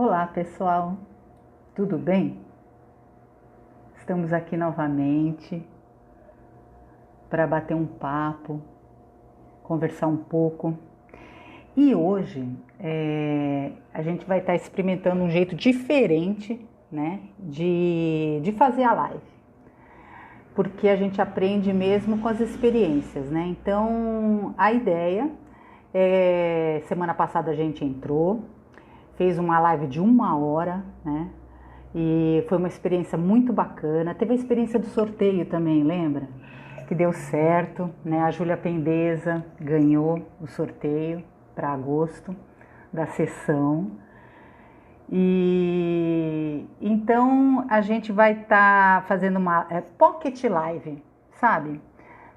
Olá pessoal, tudo bem? Estamos aqui novamente para bater um papo, conversar um pouco. E hoje a gente vai estar experimentando um jeito diferente, né, de fazer a live, porque a gente aprende mesmo com as experiências, né? Então a ideia semana passada a gente entrou, fez uma live de 1 hora, né? E foi uma experiência muito bacana. Teve a experiência do sorteio também, lembra? Que deu certo, né? A Júlia Pendeza ganhou o sorteio para agosto da sessão. E então a gente vai estar fazendo uma pocket live, sabe?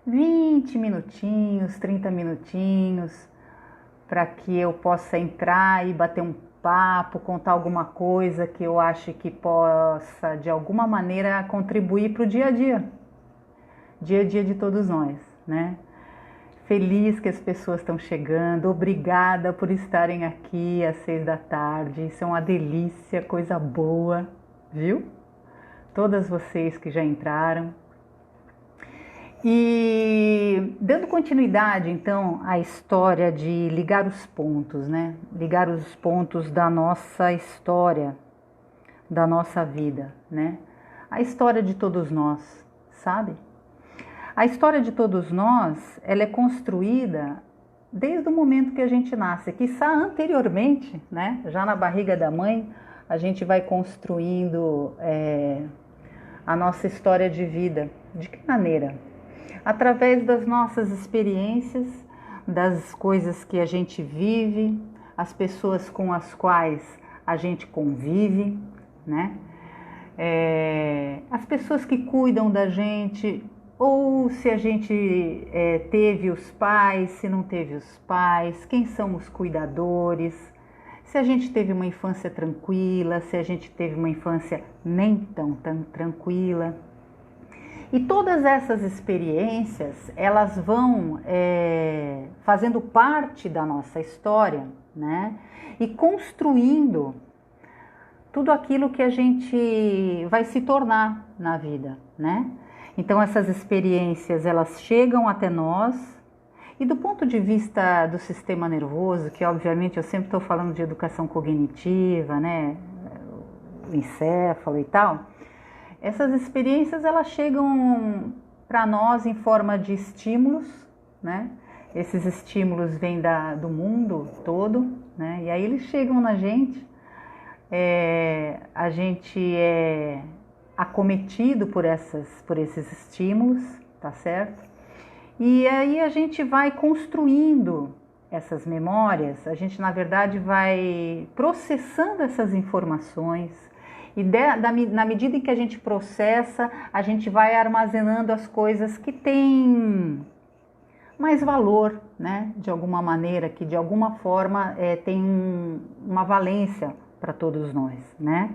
20 minutinhos, 30 minutinhos, para que eu possa entrar e bater um papo, contar alguma coisa que eu acho que possa de alguma maneira contribuir para o dia a dia de todos nós, né? Feliz que as pessoas estão chegando, obrigada por estarem aqui às 6 da tarde, isso é uma delícia, coisa boa, viu? Todas vocês que já entraram. E dando continuidade, então, à história de ligar os pontos, né? Ligar os pontos da nossa história, da nossa vida, né? A história de todos nós, sabe? A história de todos nós, ela é construída desde o momento que a gente nasce, quiçá anteriormente, né? Já na barriga da mãe, a gente vai construindo a nossa história de vida. De que maneira? Através das nossas experiências, das coisas que a gente vive, as pessoas com as quais a gente convive, né? As pessoas que cuidam da gente, ou se a gente teve os pais, se não teve os pais, quem são os cuidadores, se a gente teve uma infância tranquila, se a gente teve uma infância nem tão tranquila. E todas essas experiências, elas vão fazendo parte da nossa história, né? E construindo tudo aquilo que a gente vai se tornar na vida, né? Então essas experiências, elas chegam até nós e do ponto de vista do sistema nervoso, que obviamente eu sempre estou falando de educação cognitiva, né? O encéfalo e tal. Essas experiências, elas chegam para nós em forma de estímulos, né? Esses estímulos vêm do mundo todo, né? E aí eles chegam na gente, a gente é acometido por esses estímulos, tá certo? E aí a gente vai construindo essas memórias, a gente na verdade vai processando essas informações, e na medida em que a gente processa, a gente vai armazenando as coisas que têm mais valor, né? De alguma maneira, que de alguma forma tem uma valência para todos nós, né?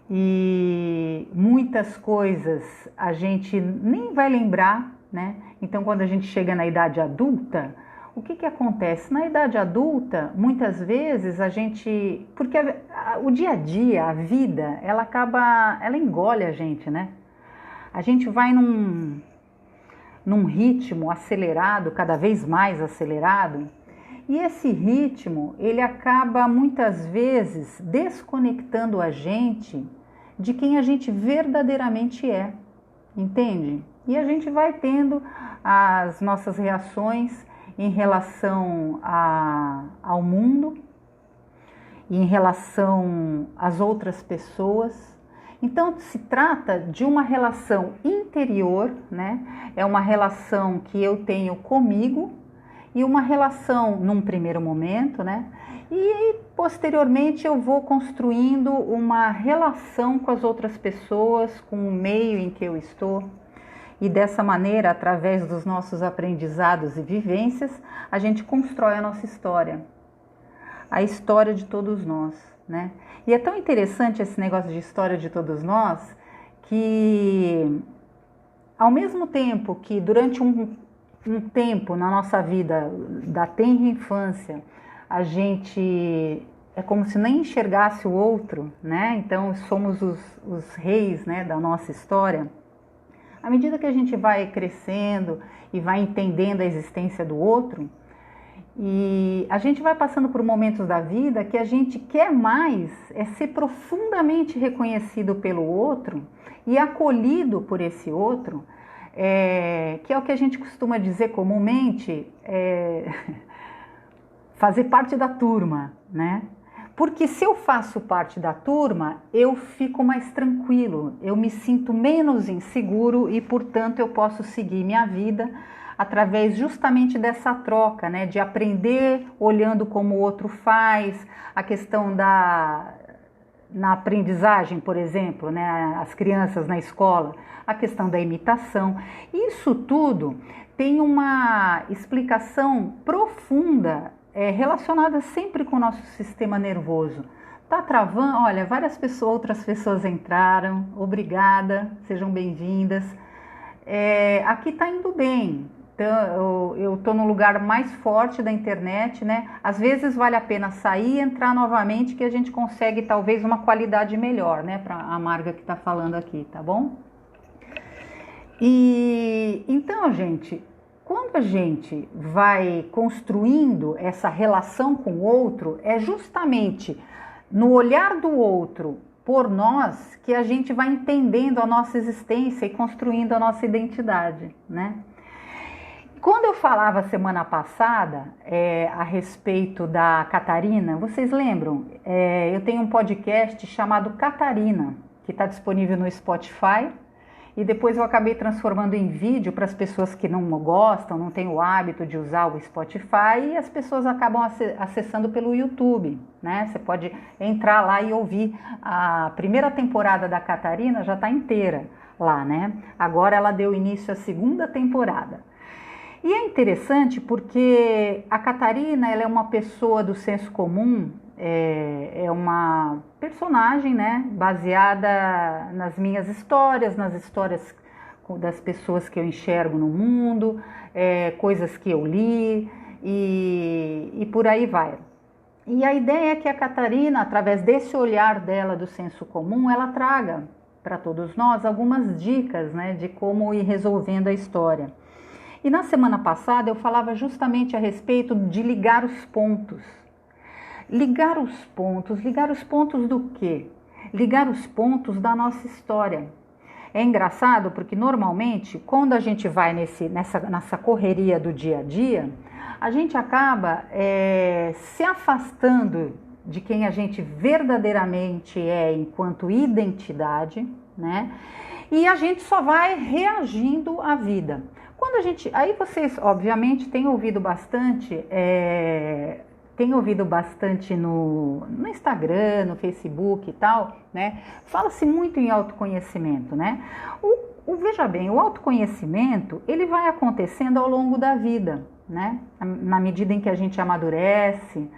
E muitas coisas a gente nem vai lembrar, né? Então quando a gente chega na idade adulta, o que acontece? Na idade adulta, muitas vezes a gente... Porque o dia a dia, a vida, ela engole a gente, né? A gente vai num ritmo acelerado, cada vez mais acelerado, e esse ritmo, ele acaba muitas vezes desconectando a gente de quem a gente verdadeiramente é, entende? E a gente vai tendo as nossas reações em relação ao mundo, em relação às outras pessoas. Então se trata de uma relação interior, né? É uma relação que eu tenho comigo e uma relação num primeiro momento, né? E posteriormente eu vou construindo uma relação com as outras pessoas, com o meio em que eu estou. E dessa maneira, através dos nossos aprendizados e vivências, a gente constrói a nossa história. A história de todos nós, né? E é tão interessante esse negócio de história de todos nós, que ao mesmo tempo que durante um tempo na nossa vida da tenra infância, a gente é como se nem enxergasse o outro, né? Então somos os reis, né, da nossa história. À medida que a gente vai crescendo e vai entendendo a existência do outro, e a gente vai passando por momentos da vida que a gente quer mais é ser profundamente reconhecido pelo outro e acolhido por esse outro, que é o que a gente costuma dizer comumente, fazer parte da turma, né? Porque se eu faço parte da turma, eu fico mais tranquilo, eu me sinto menos inseguro e, portanto, eu posso seguir minha vida através justamente dessa troca, né? De aprender olhando como o outro faz, a questão na aprendizagem, por exemplo, né? As crianças na escola, a questão da imitação. Isso tudo tem uma explicação profunda relacionada sempre com o nosso sistema nervoso. Tá travando? Olha, outras pessoas entraram, obrigada, sejam bem-vindas. Aqui tá indo bem, então, eu tô no lugar mais forte da internet, né? Às vezes vale a pena sair e entrar novamente que a gente consegue talvez uma qualidade melhor, né? Para a Marga que tá falando aqui, tá bom? E então, gente, quando a gente vai construindo essa relação com o outro, é justamente no olhar do outro por nós que a gente vai entendendo a nossa existência e construindo a nossa identidade, né? Quando eu falava semana passada a respeito da Catarina, vocês lembram? Eu tenho um podcast chamado Catarina, que está disponível no Spotify. E depois eu acabei transformando em vídeo para as pessoas que não gostam, não têm o hábito de usar o Spotify, e as pessoas acabam acessando pelo YouTube, né? Você pode entrar lá e ouvir. A primeira temporada da Catarina já está inteira lá, né? Agora ela deu início à segunda temporada. E é interessante porque a Catarina, ela é uma pessoa do senso comum, é uma personagem, né, baseada nas minhas histórias, nas histórias das pessoas que eu enxergo no mundo, coisas que eu li e por aí vai. E a ideia é que a Catarina, através desse olhar dela do senso comum, ela traga para todos nós algumas dicas, né, de como ir resolvendo a história. E na semana passada eu falava justamente a respeito de ligar os pontos. Ligar os pontos do quê? Ligar os pontos da nossa história. É engraçado porque normalmente quando a gente vai nessa correria do dia a dia, a gente acaba se afastando de quem a gente verdadeiramente é enquanto identidade, né? E a gente só vai reagindo à vida. Aí vocês, obviamente, têm ouvido bastante no Instagram, no Facebook e tal, né? Fala-se muito em autoconhecimento, né? Veja bem, o autoconhecimento, ele vai acontecendo ao longo da vida, né? Na medida em que a gente amadurece,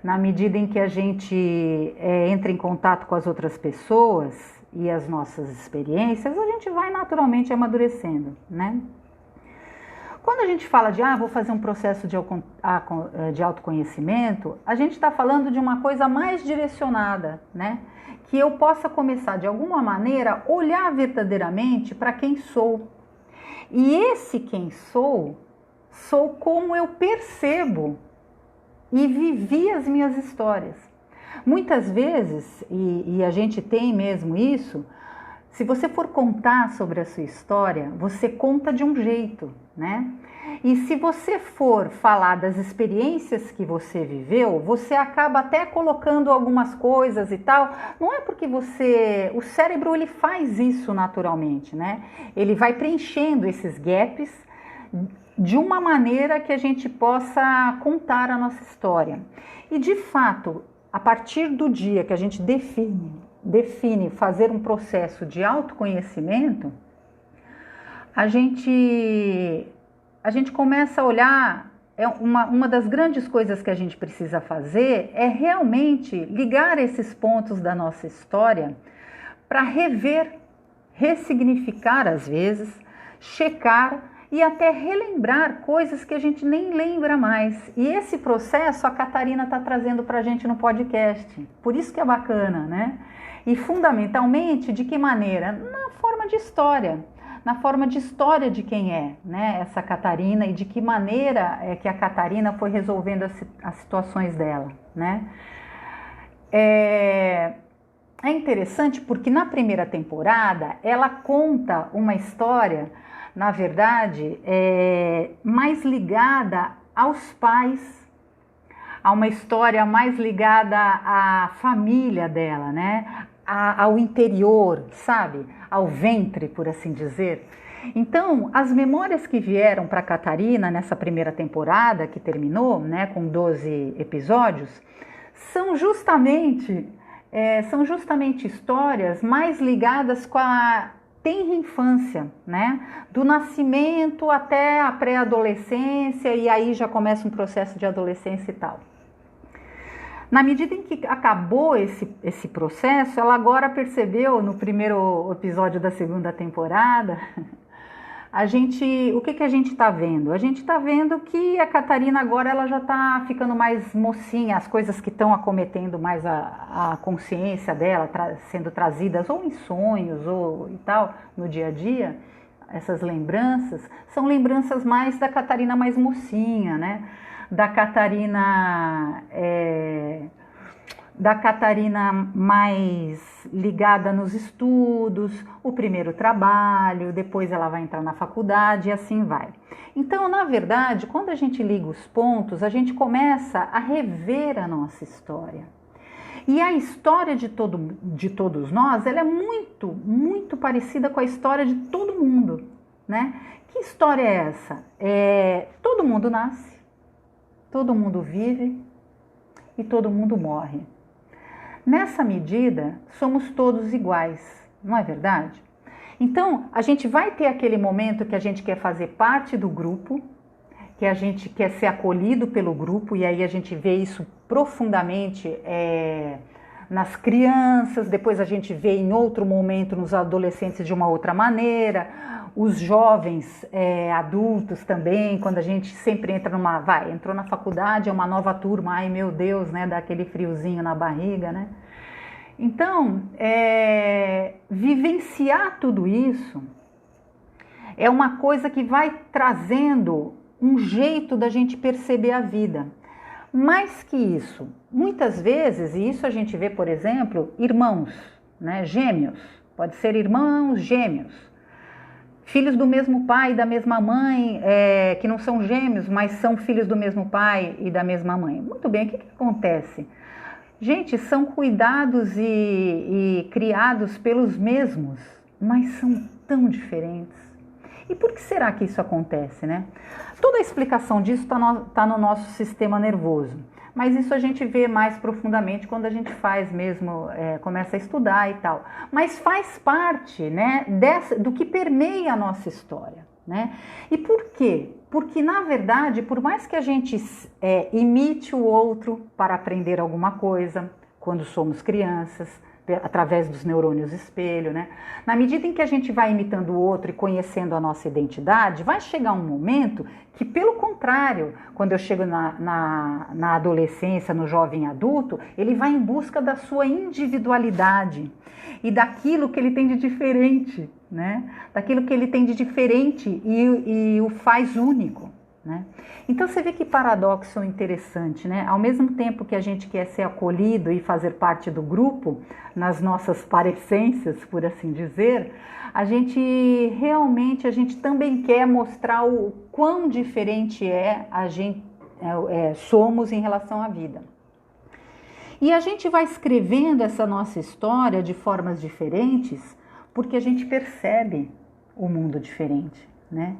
na medida em que a gente entra em contato com as outras pessoas e as nossas experiências, a gente vai naturalmente amadurecendo, né? Quando a gente fala de, vou fazer um processo de autoconhecimento, a gente está falando de uma coisa mais direcionada, né? Que eu possa começar, de alguma maneira, olhar verdadeiramente para quem sou. E esse quem sou como eu percebo e vivi as minhas histórias. Muitas vezes, e a gente tem mesmo isso, se você for contar sobre a sua história, você conta de um jeito, né? E se você for falar das experiências que você viveu, você acaba até colocando algumas coisas e tal. Não é porque o cérebro ele faz isso naturalmente, né? Ele vai preenchendo esses gaps de uma maneira que a gente possa contar a nossa história. E de fato, a partir do dia que a gente define fazer um processo de autoconhecimento, a gente começa a olhar, uma das grandes coisas que a gente precisa fazer é realmente ligar esses pontos da nossa história para rever, ressignificar às vezes, checar e até relembrar coisas que a gente nem lembra mais. E esse processo a Catarina está trazendo para a gente no podcast. Por isso que é bacana, né? E fundamentalmente, de que maneira? Na forma de história. Na forma de história de quem é, né, essa Catarina e de que maneira é que a Catarina foi resolvendo as situações dela, né? É interessante porque na primeira temporada ela conta uma história, na verdade, mais ligada aos pais, a uma história mais ligada à família dela, né? Ao interior, sabe? Ao ventre, por assim dizer. Então, as memórias que vieram para Catarina nessa primeira temporada, que terminou, né, com 12 episódios, são justamente histórias mais ligadas com a tenra infância, né? Do nascimento até a pré-adolescência, e aí já começa um processo de adolescência e tal. Na medida em que acabou esse processo, ela agora percebeu, no primeiro episódio da segunda temporada, o que a gente está vendo? A gente está vendo que a Catarina agora ela já está ficando mais mocinha, as coisas que estão acometendo mais a consciência dela, sendo trazidas ou em sonhos ou e tal, no dia a dia, essas lembranças, são lembranças mais da Catarina mais mocinha, né? Da Catarina mais ligada nos estudos, o primeiro trabalho, depois ela vai entrar na faculdade e assim vai. Então, na verdade, quando a gente liga os pontos, a gente começa a rever a nossa história. E a história de todos nós, ela é muito, muito parecida com a história de todo mundo, né? Que história é essa? Todo mundo nasce, todo mundo vive e todo mundo morre. Nessa medida, somos todos iguais, não é verdade? Então, a gente vai ter aquele momento que a gente quer fazer parte do grupo, que a gente quer ser acolhido pelo grupo, e aí a gente vê isso profundamente nas crianças, depois a gente vê em outro momento nos adolescentes de uma outra maneira, os jovens adultos também, quando a gente sempre entra entrou na faculdade, é uma nova turma, ai meu Deus, né, dá aquele friozinho na barriga, né? Então, vivenciar tudo isso é uma coisa que vai trazendo um jeito da gente perceber a vida. Mais que isso, muitas vezes, e isso a gente vê, por exemplo, irmãos, né, gêmeos, pode ser irmãos gêmeos, filhos do mesmo pai e da mesma mãe, que não são gêmeos, mas são filhos do mesmo pai e da mesma mãe. Muito bem, o que acontece? Gente, são cuidados e criados pelos mesmos, mas são tão diferentes. E por que será que isso acontece, né? Toda a explicação disso está no nosso sistema nervoso, mas isso a gente vê mais profundamente quando a gente faz mesmo, começa a estudar e tal. Mas faz parte, né, do que permeia a nossa história, né? E por quê? Porque, na verdade, por mais que a gente imite o outro para aprender alguma coisa, quando somos crianças, através dos neurônios espelho, né? Na medida em que a gente vai imitando o outro e conhecendo a nossa identidade, vai chegar um momento que, pelo contrário, quando eu chego na adolescência, no jovem adulto, ele vai em busca da sua individualidade e daquilo que ele tem de diferente, né? Daquilo que ele tem de diferente e o faz único, né? Então você vê que paradoxo interessante, né? Ao mesmo tempo que a gente quer ser acolhido e fazer parte do grupo, nas nossas parecências, por assim dizer, a gente também quer mostrar o quão diferente somos em relação à vida. E a gente vai escrevendo essa nossa história de formas diferentes, porque a gente percebe o mundo diferente, né?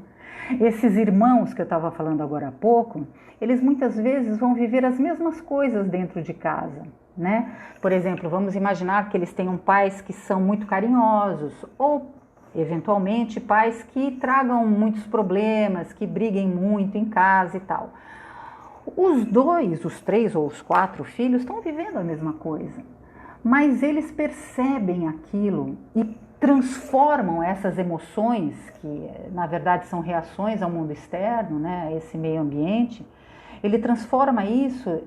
Esses irmãos que eu estava falando agora há pouco, eles muitas vezes vão viver as mesmas coisas dentro de casa, né? Por exemplo, vamos imaginar que eles tenham pais que são muito carinhosos ou, eventualmente, pais que tragam muitos problemas, que briguem muito em casa e tal. Os 3 ou os 4 filhos estão vivendo a mesma coisa, mas eles percebem aquilo e transformam essas emoções, que na verdade são reações ao mundo externo, né, a esse meio ambiente, ele transforma isso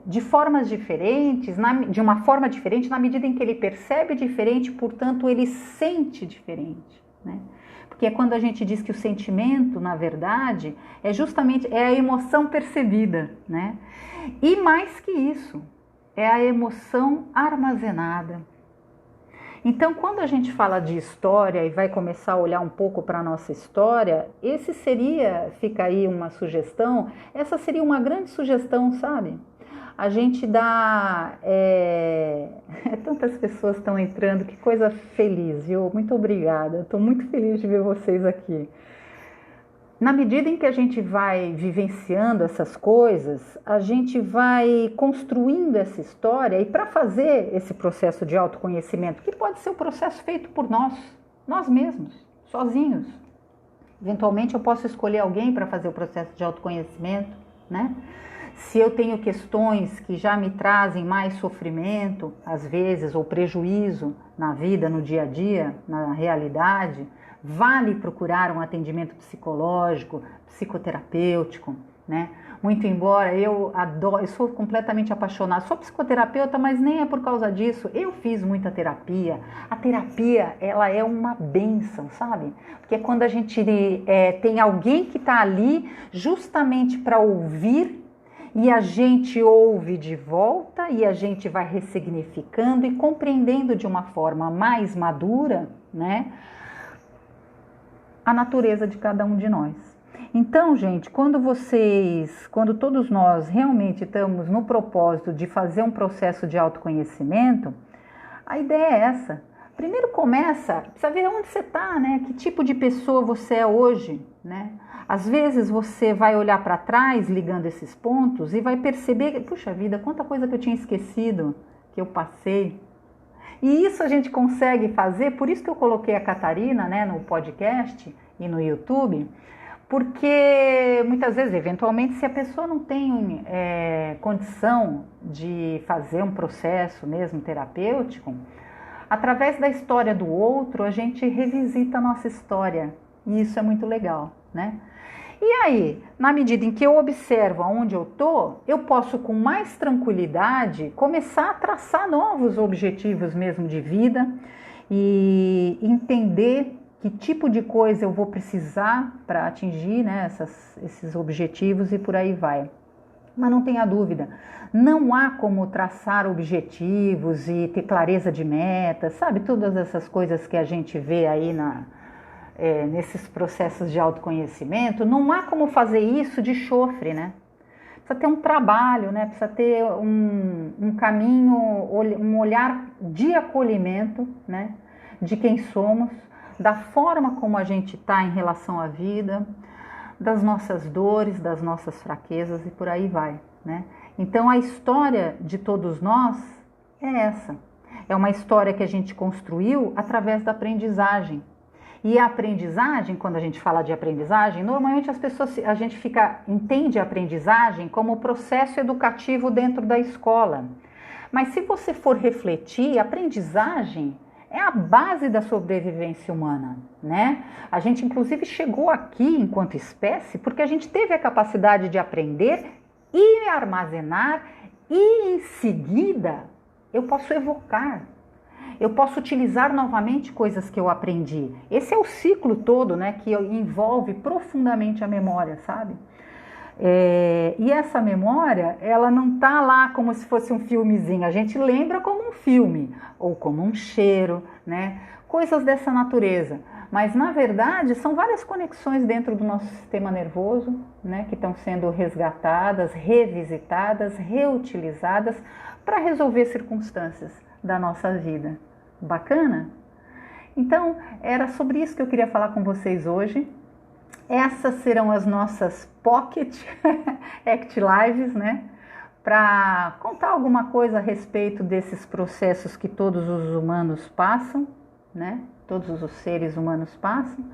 de formas diferentes, de uma forma diferente, na medida em que ele percebe diferente, portanto ele sente diferente, né? Porque é quando a gente diz que o sentimento, na verdade, é justamente a emoção percebida, né? E mais que isso, é a emoção armazenada. Então, quando a gente fala de história e vai começar a olhar um pouco para a nossa história, fica aí uma sugestão, essa seria uma grande sugestão, sabe? A gente dá... tantas pessoas estão entrando, que coisa feliz, viu? Muito obrigada, estou muito feliz de ver vocês aqui. Na medida em que a gente vai vivenciando essas coisas, a gente vai construindo essa história, e para fazer esse processo de autoconhecimento, que pode ser um processo feito por nós mesmos, sozinhos. Eventualmente eu posso escolher alguém para fazer o processo de autoconhecimento, né? Se eu tenho questões que já me trazem mais sofrimento, às vezes, ou prejuízo na vida, no dia a dia, na realidade, vale procurar um atendimento psicológico, psicoterapêutico, né? Muito embora eu sou completamente apaixonada, sou psicoterapeuta, mas nem é por causa disso. Eu fiz muita terapia. A terapia, ela é uma bênção, sabe? Porque é quando a gente tem alguém que está ali justamente para ouvir, e a gente ouve de volta, e a gente vai ressignificando e compreendendo de uma forma mais madura, né, a natureza de cada um de nós. Então, gente, quando todos nós realmente estamos no propósito de fazer um processo de autoconhecimento, a ideia é essa. Primeiro precisa ver onde você está, né? Que tipo de pessoa você é hoje, né? Às vezes você vai olhar para trás, ligando esses pontos, e vai perceber, puxa vida, quanta coisa que eu tinha esquecido, que eu passei. E isso a gente consegue fazer, por isso que eu coloquei a Catarina, né, no podcast e no YouTube, porque muitas vezes, eventualmente, se a pessoa não tem condição de fazer um processo mesmo terapêutico, através da história do outro, a gente revisita a nossa história. E isso é muito legal, né? E aí, na medida em que eu observo aonde eu estou, eu posso com mais tranquilidade começar a traçar novos objetivos mesmo de vida e entender que tipo de coisa eu vou precisar para atingir, né, esses objetivos, e por aí vai. Mas não tenha dúvida, não há como traçar objetivos e ter clareza de metas, sabe? Todas essas coisas que a gente vê aí nesses processos de autoconhecimento, não há como fazer isso de chofre, né? Precisa ter um trabalho, né? Precisa ter um caminho, um olhar de acolhimento, né? De quem somos, da forma como a gente está em relação à vida, das nossas dores, das nossas fraquezas, e por aí vai, né? Então a história de todos nós é essa. É uma história que a gente construiu através da aprendizagem. E a aprendizagem, quando a gente fala de aprendizagem, normalmente a gente entende a aprendizagem como o processo educativo dentro da escola. Mas se você for refletir, a aprendizagem é a base da sobrevivência humana, né? A gente inclusive chegou aqui enquanto espécie porque a gente teve a capacidade de aprender e armazenar, e em seguida eu posso evocar. Eu posso utilizar novamente coisas que eu aprendi. Esse é o ciclo todo, né, que envolve profundamente a memória, sabe? E essa memória, ela não está lá como se fosse um filmezinho. A gente lembra como um filme, ou como um cheiro, né? Coisas dessa natureza. Mas, na verdade, são várias conexões dentro do nosso sistema nervoso, né, que estão sendo resgatadas, revisitadas, reutilizadas para resolver circunstâncias da nossa vida. Bacana? Então, era sobre isso que eu queria falar com vocês hoje. Essas serão as nossas Pocket Act Lives, né? Para contar alguma coisa a respeito desses processos que todos os humanos passam, né? Todos os seres humanos passam.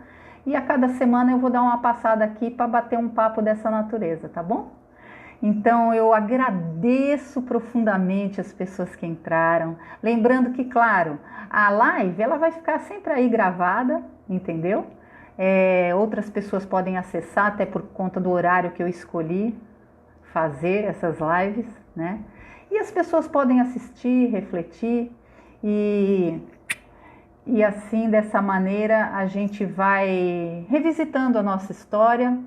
E a cada semana eu vou dar uma passada aqui para bater um papo dessa natureza, tá bom? Então eu agradeço profundamente as pessoas que entraram. Lembrando que, claro, a live ela vai ficar sempre aí gravada, entendeu? Outras pessoas podem acessar, até por conta do horário que eu escolhi fazer essas lives, né? E as pessoas podem assistir, refletir e assim, dessa maneira, a gente vai revisitando a nossa história,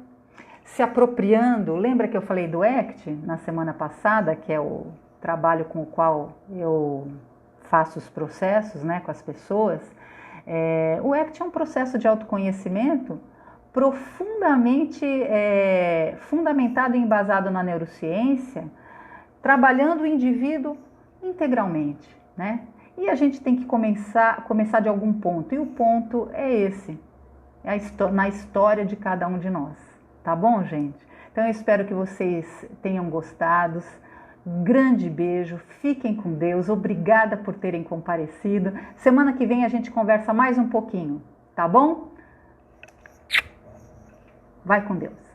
se apropriando. Lembra que eu falei do ACT na semana passada, que é o trabalho com o qual eu faço os processos, né, com as pessoas? O ACT é um processo de autoconhecimento profundamente fundamentado e embasado na neurociência, trabalhando o indivíduo integralmente, né? E a gente tem que começar de algum ponto, e o ponto é esse, na história de cada um de nós, tá bom, gente? Então eu espero que vocês tenham gostado. Grande beijo, fiquem com Deus, obrigada por terem comparecido. Semana que vem a gente conversa mais um pouquinho, tá bom? Vai com Deus.